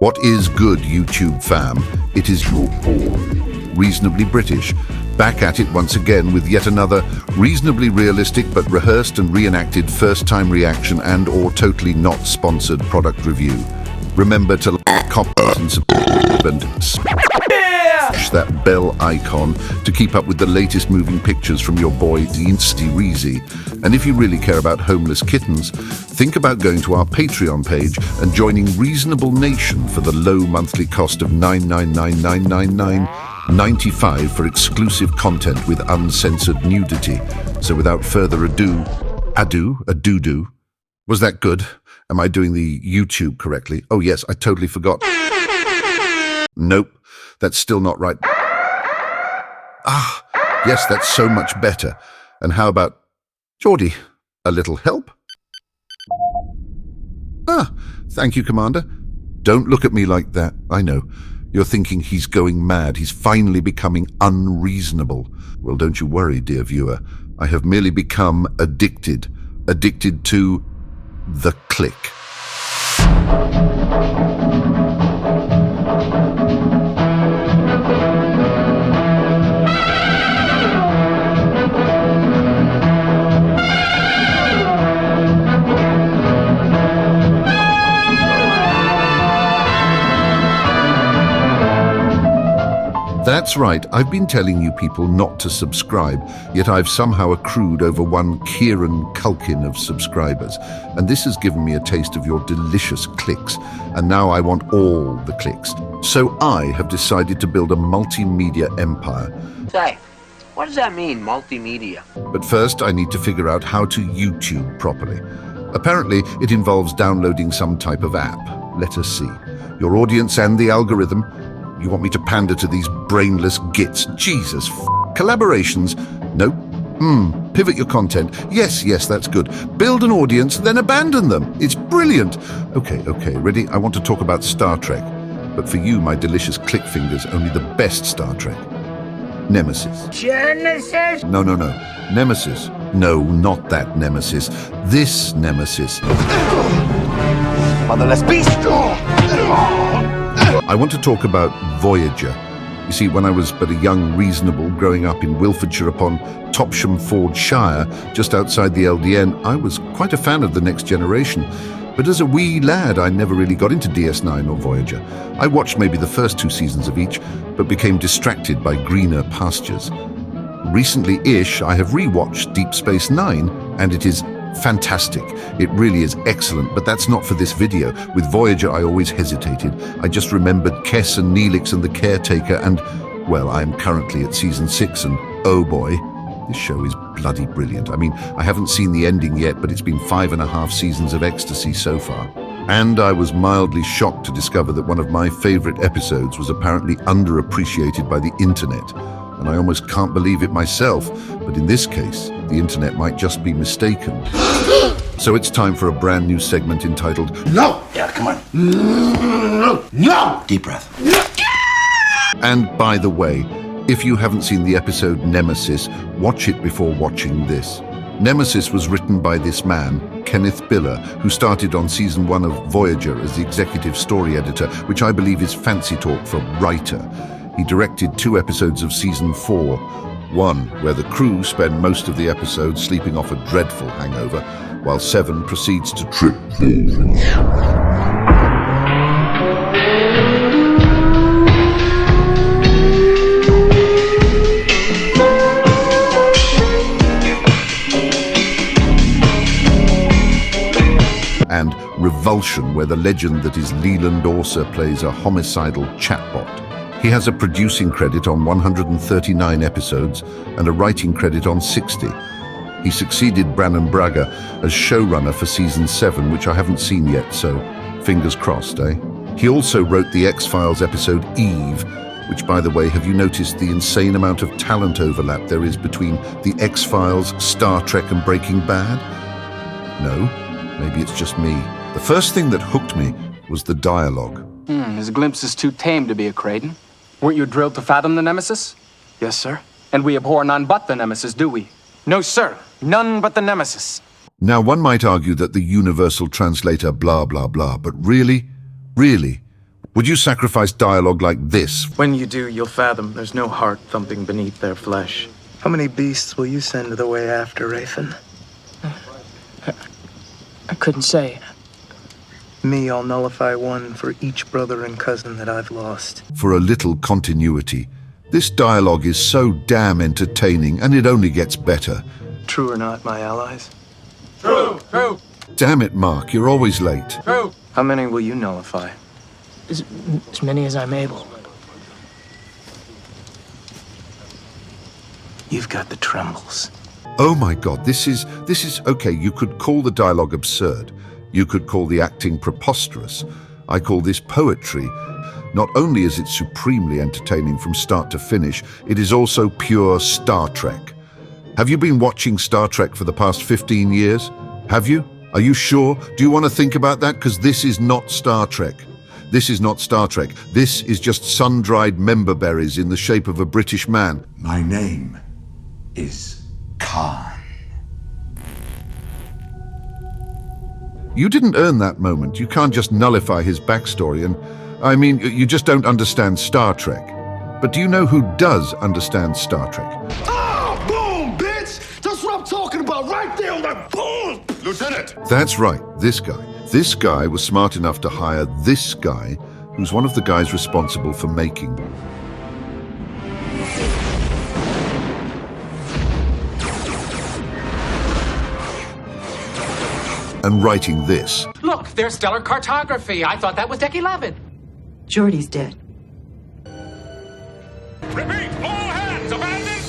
What is good, YouTube fam? It is your boy, Reasonably British, back at it once again with yet another reasonably realistic but rehearsed and reenacted first-time reaction and/or totally not sponsored product review. Remember to like, comment, and subscribe and smash that bell icon to keep up with the latest moving pictures from your boy, the Insty Reezy. And if you really care about homeless kittens, think about going to our Patreon page and joining Reasonable Nation for the low monthly cost of $9.95 for exclusive content with uncensored nudity. So without further ado, a-doo-doo. Was that good? Am I doing the YouTube correctly? Oh yes, I totally forgot. Nope, that's still not right. Ah, yes, that's so much better. And how about Geordie, a little help? Ah, thank you, Commander. Don't look at me like that. I know. You're thinking he's going mad. He's finally becoming unreasonable. Well, don't you worry, dear viewer. I have merely become addicted. Addicted to the click. That's right, I've been telling you people not to subscribe, yet I've somehow accrued over one Kieran Culkin of subscribers, and this has given me a taste of your delicious clicks, and now I want all the clicks. So I have decided to build a multimedia empire. Say, what does that mean, multimedia? But first I need to figure out how to YouTube properly. Apparently it involves downloading some type of app. Let us see. Your audience and the algorithm. You want me to pander to these brainless gits? Jesus, collaborations? Nope. Pivot your content. Yes, that's good. Build an audience, then abandon them. It's brilliant. Okay, ready? I want to talk about Star Trek. But for you, my delicious click fingers, only the best Star Trek. Nemesis. Genesis? No. Nemesis. No, not that Nemesis. This Nemesis. Motherless beast! I want to talk about Voyager. You see, when I was but a young reasonable growing up in Wiltshire upon Topsham-Ford-shire, just outside the LDN, I was quite a fan of The Next Generation. But as a wee lad, I never really got into DS9 or Voyager. I watched maybe the first 2 seasons of each, but became distracted by greener pastures. Recently-ish, I have rewatched Deep Space Nine, and it is fantastic. It really is excellent, but that's not for this video. With Voyager, I always hesitated. I just remembered Kess and Neelix and the Caretaker and, well, I am currently at season 6 and oh boy, this show is bloody brilliant. I mean, I haven't seen the ending yet, but it's been 5.5 seasons of ecstasy so far. And I was mildly shocked to discover that one of my favorite episodes was apparently underappreciated by the internet. And I almost can't believe it myself, but in this case, the internet might just be mistaken. So it's time for a brand new segment entitled No! Yeah, come on. No! Deep breath. And by the way, if you haven't seen the episode Nemesis, watch it before watching this. Nemesis was written by this man, Kenneth Biller, who started on season 1 of Voyager as the executive story editor, which I believe is fancy talk for writer. He directed 2 episodes of season 4, one where the crew spend most of the episode sleeping off a dreadful hangover, while 7 proceeds to trip. And Revulsion, where the legend that is Leland Orser plays a homicidal chatbot. He has a producing credit on 139 episodes and a writing credit on 60. He succeeded Brannon Braga as showrunner for season 7, which I haven't seen yet, so fingers crossed, eh? He also wrote the X-Files episode Eve, which, by the way, have you noticed the insane amount of talent overlap there is between the X-Files, Star Trek and Breaking Bad? No, maybe it's just me. The first thing that hooked me was the dialogue. His glimpse is too tame to be a Creighton. Weren't you drilled to fathom the nemesis? Yes, sir. And we abhor none but the nemesis, do we? No, sir. None but the nemesis. Now, one might argue that the universal translator blah blah blah, but really, would you sacrifice dialogue like this? When you do, you'll fathom there's no heart thumping beneath their flesh. How many beasts will you send the way after, Rathan? I couldn't say. Me, I'll nullify one for each brother and cousin that I've lost. For a little continuity. This dialogue is so damn entertaining, and it only gets better. True or not, my allies? True! True! Damn it, Mark, you're always late. True! How many will you nullify? As many as I'm able. You've got the trembles. Oh my God, this is, okay, you could call the dialogue absurd. You could call the acting preposterous. I call this poetry. Not only is it supremely entertaining from start to finish, it is also pure Star Trek. Have you been watching Star Trek for the past 15 years? Have you? Are you sure? Do you want to think about that? Because this is not Star Trek. This is not Star Trek. This is just sun-dried member berries in the shape of a British man. My name is Khan. You didn't earn that moment. You can't just nullify his backstory and, I mean, you just don't understand Star Trek. But do you know who does understand Star Trek? Ah, boom, bitch! That's what I'm talking about right there on that boom! Lieutenant! That's right, this guy. This guy was smart enough to hire this guy, who's one of the guys responsible for making and writing this. Look, there's stellar cartography. I thought that was Deck 11. Geordie's dead. Repeat, all hands abandoned!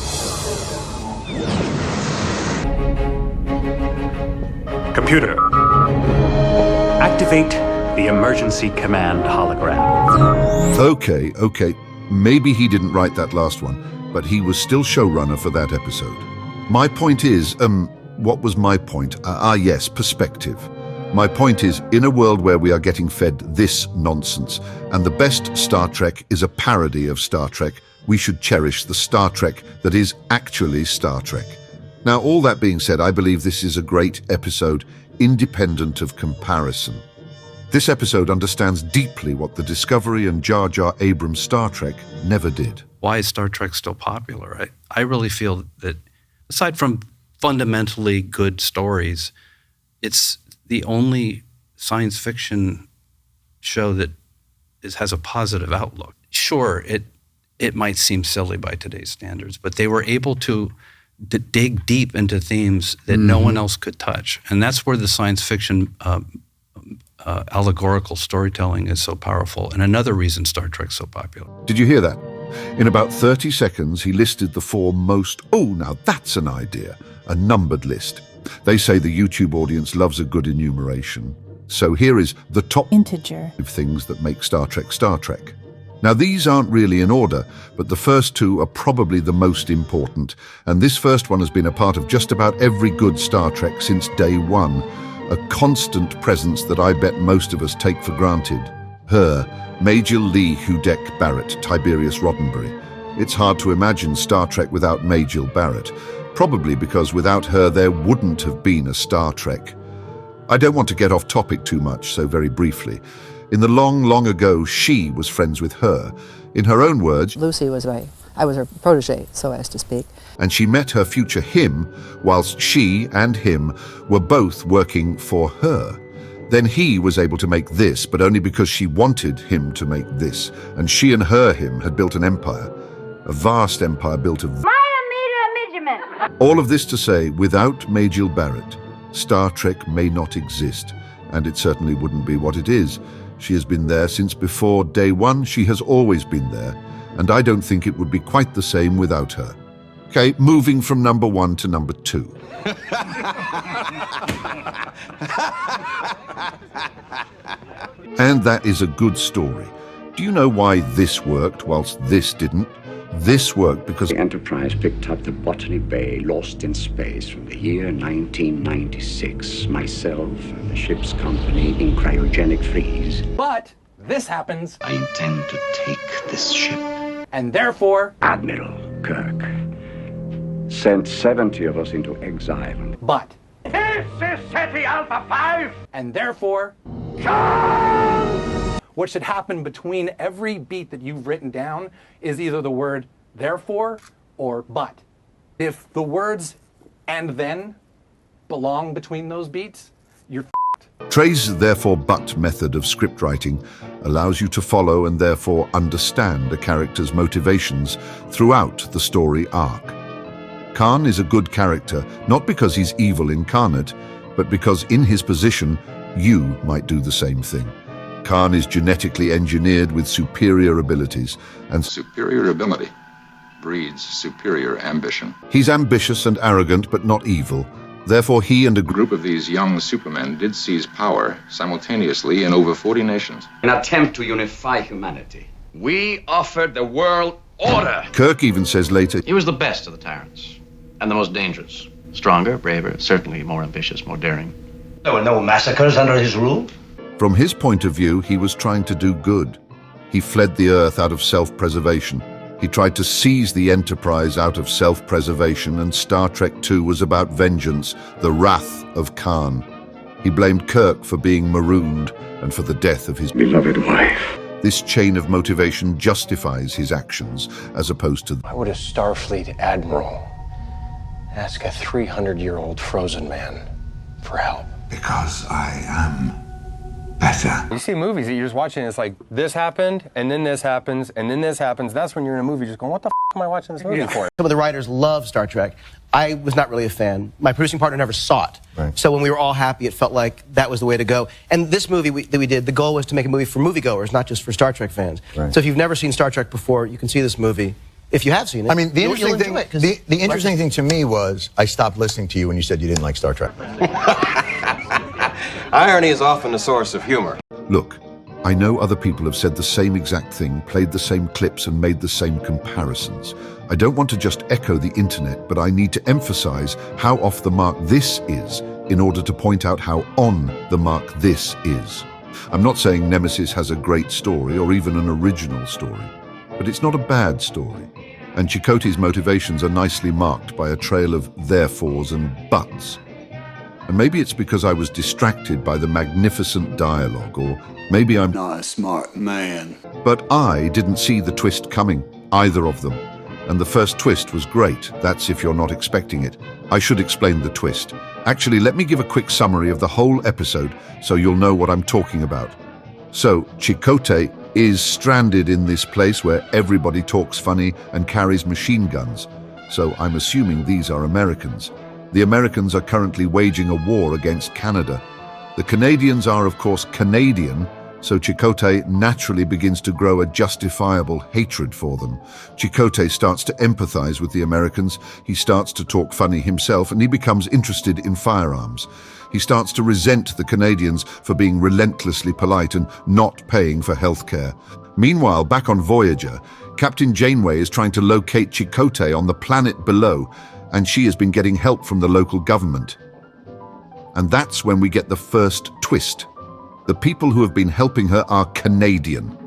Computer, activate the emergency command hologram. Okay, maybe he didn't write that last one, but he was still showrunner for that episode. My point is, what was my point? Yes, perspective. My point is, in a world where we are getting fed this nonsense, and the best Star Trek is a parody of Star Trek, we should cherish the Star Trek that is actually Star Trek. Now, all that being said, I believe this is a great episode, independent of comparison. This episode understands deeply what the Discovery and Jar Jar Abrams' Star Trek never did. Why is Star Trek still popular? I really feel that, aside from fundamentally good stories, it's the only science fiction show that has a positive outlook. Sure, it might seem silly by today's standards, but they were able to dig deep into themes that no one else could touch. And that's where the science fiction allegorical storytelling is so powerful, and another reason Star Trek's so popular. Did you hear that? In about 30 seconds, he listed the 4 most, now that's an idea, a numbered list. They say the YouTube audience loves a good enumeration. So here is the top Integer. things that make Star Trek Star Trek. Now, these aren't really in order, but the first 2 are probably the most important, and this first one has been a part of just about every good Star Trek since day one, a constant presence that I bet most of us take for granted. Her, Major Lee Hudeck Barrett, Tiberius Roddenberry. It's hard to imagine Star Trek without Major Barrett, probably because without her there wouldn't have been a Star Trek. I don't want to get off topic too much, so very briefly. In the long, long ago, she was friends with her. In her own words, Lucy was I was her protege, so as to speak. And she met her future him whilst she and him were both working for her. Then he was able to make this, but only because she wanted him to make this. And she and her him had built an empire, a vast empire built of all of this to say, without Major Barrett, Star Trek may not exist, and it certainly wouldn't be what it is. She has been there since before day one. She has always been there, and I don't think it would be quite the same without her. Okay, moving from number 1 to number 2. And that is a good story. Do you know why this worked whilst this didn't? This worked because the Enterprise picked up the Botany Bay Lost in Space from the year 1996. Myself and the ship's company in cryogenic freeze. But this happens. I intend to take this ship and therefore... Admiral Kirk sent 70 of us into exile. But... This is SETI Alpha 5! And therefore... What should happen between every beat that you've written down is either the word therefore or but. If the words and then belong between those beats, you're f***ed. Trey's therefore but method of scriptwriting allows you to follow and therefore understand a character's motivations throughout the story arc. Khan is a good character, not because he's evil incarnate, but because in his position, you might do the same thing. Khan is genetically engineered with superior abilities, and superior ability breeds superior ambition. He's ambitious and arrogant, but not evil. Therefore, he and a group of these young supermen did seize power simultaneously in over 40 nations. An attempt to unify humanity. We offered the world order. Kirk even says later, he was the best of the tyrants, and the most dangerous. Stronger, braver, certainly more ambitious, more daring. There were no massacres under his rule. From his point of view, he was trying to do good. He fled the Earth out of self-preservation. He tried to seize the Enterprise out of self-preservation, and Star Trek II was about vengeance, the wrath of Khan. He blamed Kirk for being marooned and for the death of his beloved wife. This chain of motivation justifies his actions, as opposed to... Why would a Starfleet admiral ask a 300-year-old frozen man for help? Because I am better. You see movies that you're just watching, it's like, this happened, and then this happens, and then this happens. That's when you're in a movie just going, what the f am I watching this movie for? Some of the writers love Star Trek. I was not really a fan. My producing partner never saw it. Right. So when we were all happy, it felt like that was the way to go. And this movie that we did, the goal was to make a movie for moviegoers, not just for Star Trek fans. Right. So if you've never seen Star Trek before, you can see this movie. If you have seen it, I mean, the interesting thing to me was I stopped listening to you when you said you didn't like Star Trek. Irony is often a source of humor. Look, I know other people have said the same exact thing, played the same clips, and made the same comparisons. I don't want to just echo the internet, but I need to emphasize how off the mark this is in order to point out how on the mark this is. I'm not saying Nemesis has a great story or even an original story, but it's not a bad story. And Chakotay's motivations are nicely marked by a trail of therefores and buts. And maybe it's because I was distracted by the magnificent dialogue, or maybe I'm not a smart man. But I didn't see the twist coming, either of them. And the first twist was great. That's if you're not expecting it. I should explain the twist. Actually, let me give a quick summary of the whole episode so you'll know what I'm talking about. So, Chakotay is stranded in this place where everybody talks funny and carries machine guns. So I'm assuming these are Americans. The Americans are currently waging a war against Canada. The Canadians are, of course, Canadian, so Chakotay naturally begins to grow a justifiable hatred for them. Chakotay starts to empathize with the Americans, he starts to talk funny himself, and he becomes interested in firearms. He starts to resent the Canadians for being relentlessly polite and not paying for healthcare. Meanwhile, back on Voyager, Captain Janeway is trying to locate Chakotay on the planet below, and she has been getting help from the local government. And that's when we get the first twist. The people who have been helping her are Canadian.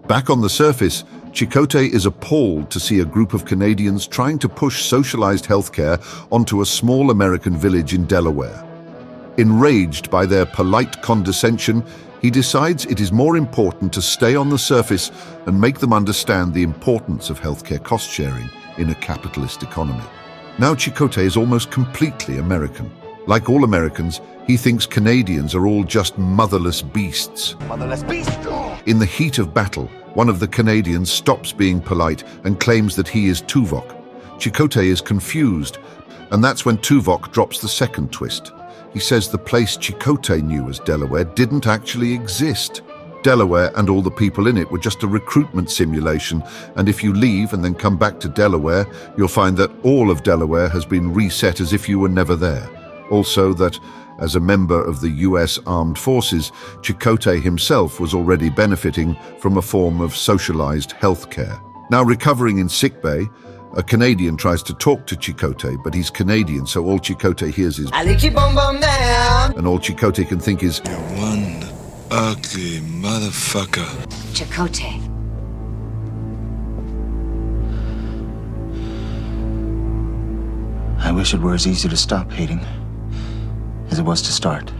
Back on the surface, Chakotay is appalled to see a group of Canadians trying to push socialized healthcare onto a small American village in Delaware. Enraged by their polite condescension, he decides it is more important to stay on the surface and make them understand the importance of healthcare cost-sharing in a capitalist economy. Now Chakotay is almost completely American. Like all Americans, he thinks Canadians are all just motherless beasts. Motherless beast! In the heat of battle, one of the Canadians stops being polite and claims that he is Tuvok. Chakotay is confused, and that's when Tuvok drops the second twist. He says the place Chakotay knew as Delaware didn't actually exist. Delaware and all the people in it were just a recruitment simulation, and if you leave and then come back to Delaware, you'll find that all of Delaware has been reset as if you were never there. Also that, as a member of the US Armed Forces, Chakotay himself was already benefiting from a form of socialized healthcare. Now recovering in sickbay, a Canadian tries to talk to Chakotay, but he's Canadian, so all Chakotay hears is "I lick your bum bum down," and all Chakotay can think is "You're one ugly motherfucker." Chakotay. wish it were as easy to stop hating as it was to start.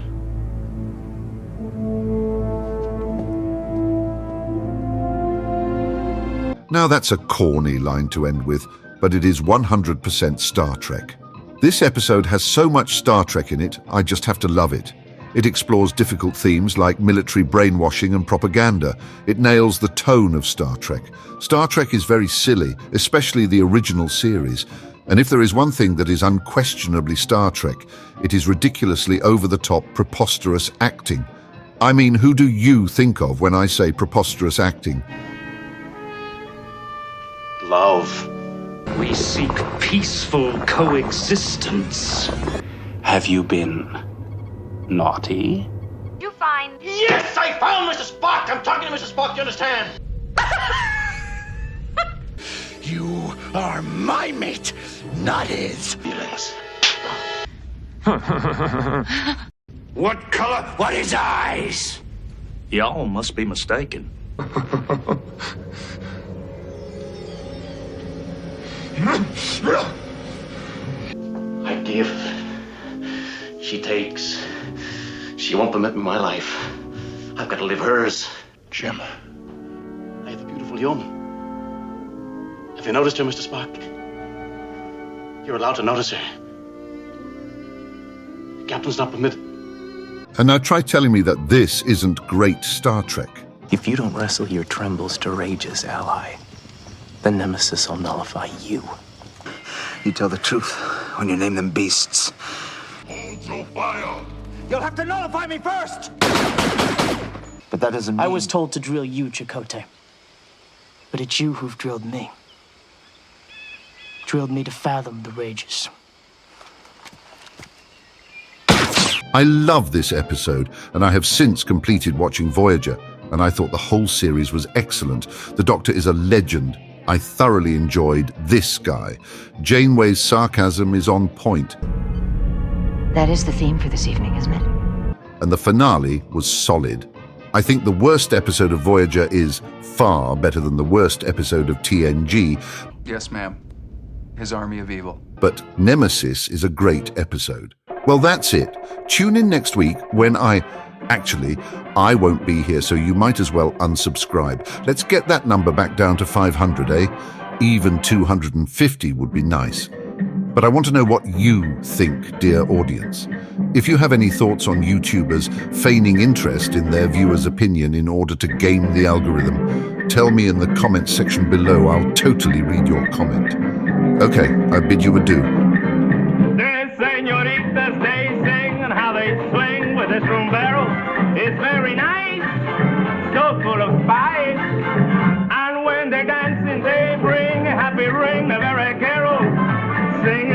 Now that's a corny line to end with, but it is 100% Star Trek. This episode has so much Star Trek in it, I just have to love it. It explores difficult themes like military brainwashing and propaganda. It nails the tone of Star Trek. Star Trek is very silly, especially the original series. And if there is one thing that is unquestionably Star Trek, it is ridiculously over-the-top, preposterous acting. I mean, who do you think of when I say preposterous acting? Love. We seek peaceful coexistence. Have you been naughty? You find. Yes, I found Mr. Spock! I'm talking to Mr. Spock, you understand? You are my mate, not his. Feelings. What color? What his eyes? Y'all must be mistaken. I give. She takes. She won't permit me my life. I've got to live hers. Jim. I have the beautiful Yum. Have you noticed her, Mr. Spock? You're allowed to notice her. The captain's not permitted. And now try telling me that this isn't great Star Trek. If you don't wrestle your trembles to rage's ally, the Nemesis will nullify you. You tell the truth when you name them beasts. You'll have to nullify me first! But that doesn't mean... I was told to drill you, Chakotay. But it's you who've drilled me. Drilled me to fathom the rages. I love this episode, and I have since completed watching Voyager, and I thought the whole series was excellent. The Doctor is a legend. I thoroughly enjoyed this guy. Janeway's sarcasm is on point. That is the theme for this evening, isn't it? And the finale was solid. I think the worst episode of Voyager is far better than the worst episode of TNG. Yes, ma'am. His army of evil. But Nemesis is a great episode. Well, that's it. Tune in next week when Actually, I won't be here, so you might as well unsubscribe. Let's get that number back down to 500, eh? Even 250 would be nice. But I want to know what you think, dear audience. If you have any thoughts on YouTubers feigning interest in their viewers' opinion in order to game the algorithm, tell me in the comments section below. I'll totally read your comment. Okay, I bid you adieu. The senoritas, they sing and how they swing with this rumbero. It's very nice, so full of spice. And when they're dancing, they bring a happy ring, a very carol. Sing